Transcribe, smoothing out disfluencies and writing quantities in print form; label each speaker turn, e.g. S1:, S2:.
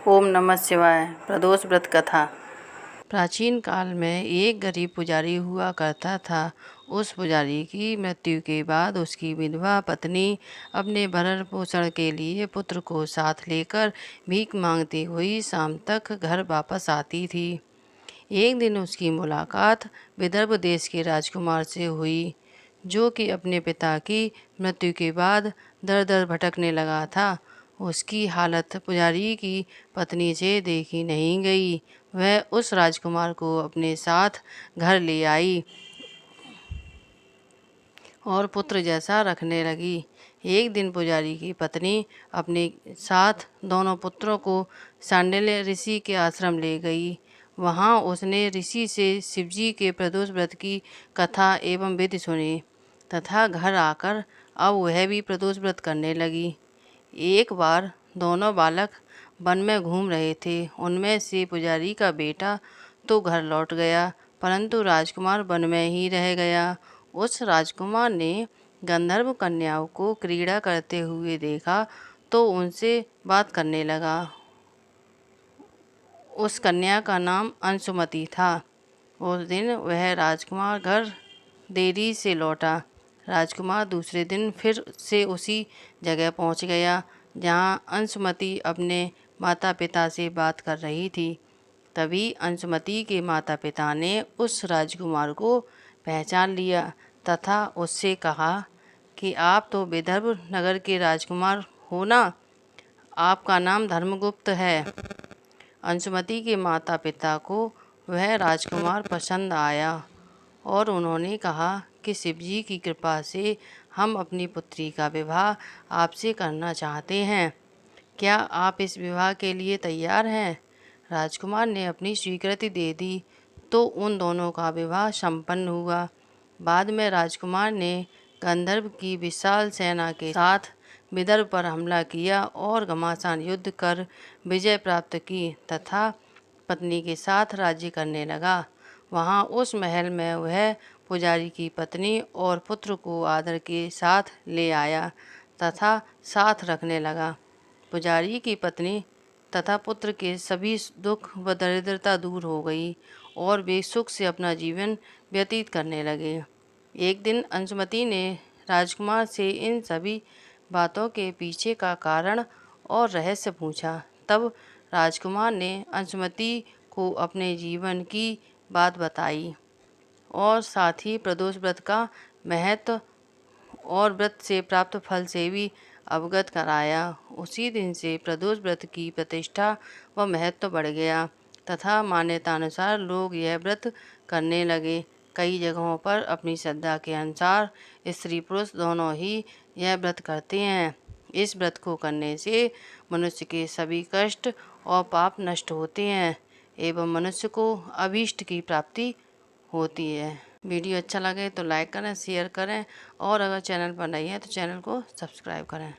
S1: ओम नमः शिवाय। प्रदोष व्रत कथा। प्राचीन काल में एक गरीब पुजारी हुआ करता था। उस पुजारी की मृत्यु के बाद उसकी विधवा पत्नी अपने भरण पोषण के लिए पुत्र को साथ लेकर भीख मांगती हुई शाम तक घर वापस आती थी। एक दिन उसकी मुलाकात विदर्भ देश के राजकुमार से हुई, जो कि अपने पिता की मृत्यु के बाद दर दर भटकने लगा था। उसकी हालत पुजारी की पत्नी से देखी नहीं गई। वह उस राजकुमार को अपने साथ घर ले आई और पुत्र जैसा रखने लगी। एक दिन पुजारी की पत्नी अपने साथ दोनों पुत्रों को सांडिल्य ऋषि के आश्रम ले गई। वहाँ उसने ऋषि से शिवजी के प्रदोष व्रत की कथा एवं विधि सुनी तथा घर आकर अब वह भी प्रदोष व्रत करने लगी। एक बार दोनों बालक वन में घूम रहे थे। उनमें से पुजारी का बेटा तो घर लौट गया, परंतु राजकुमार वन में ही रह गया। उस राजकुमार ने गंधर्व कन्याओं को क्रीड़ा करते हुए देखा तो उनसे बात करने लगा। उस कन्या का नाम अंशुमति था। उस दिन वह राजकुमार घर देरी से लौटा। राजकुमार दूसरे दिन फिर से उसी जगह पहुंच गया जहां अंशुमति अपने माता पिता से बात कर रही थी। तभी अंशुमति के माता पिता ने उस राजकुमार को पहचान लिया तथा उससे कहा कि आप तो विदर्भ नगर के राजकुमार हो ना, आपका नाम धर्मगुप्त है। अंशुमति के माता पिता को वह राजकुमार पसंद आया और उन्होंने कहा कि शिवजी की कृपा से हम अपनी पुत्री का विवाह आपसे करना चाहते हैं। क्या आप इस विवाह के लिए तैयार हैं? राजकुमार ने अपनी स्वीकृति दे दी तो उन दोनों का विवाह संपन्न हुआ। बाद में राजकुमार ने गंधर्व की विशाल सेना के साथ विदर्भ पर हमला किया और घमासान युद्ध कर विजय प्राप्त की तथा पत्नी के साथ राज्य करने लगा। वहाँ उस महल में वह पुजारी की पत्नी और पुत्र को आदर के साथ ले आया तथा साथ रखने लगा। पुजारी की पत्नी तथा पुत्र के सभी दुख व दरिद्रता दूर हो गई और वे सुख से अपना जीवन व्यतीत करने लगे। एक दिन अंशुमति ने राजकुमार से इन सभी बातों के पीछे का कारण और रहस्य पूछा। तब राजकुमार ने अंशुमति को अपने जीवन की बात बताई और साथ ही प्रदोष व्रत का महत्व और व्रत से प्राप्त फल से भी अवगत कराया। उसी दिन से प्रदोष व्रत की प्रतिष्ठा व महत्व बढ़ गया तथा मान्यतानुसार लोग यह व्रत करने लगे। कई जगहों पर अपनी श्रद्धा के अनुसार स्त्री पुरुष दोनों ही यह व्रत करते हैं। इस व्रत को करने से मनुष्य के सभी कष्ट और पाप नष्ट होते हैं एवं मनुष्य को अभीष्ट की प्राप्ति होती है। वीडियो अच्छा लगे तो लाइक करें, शेयर करें और अगर चैनल पर नए हैं तो चैनल को सब्सक्राइब करें।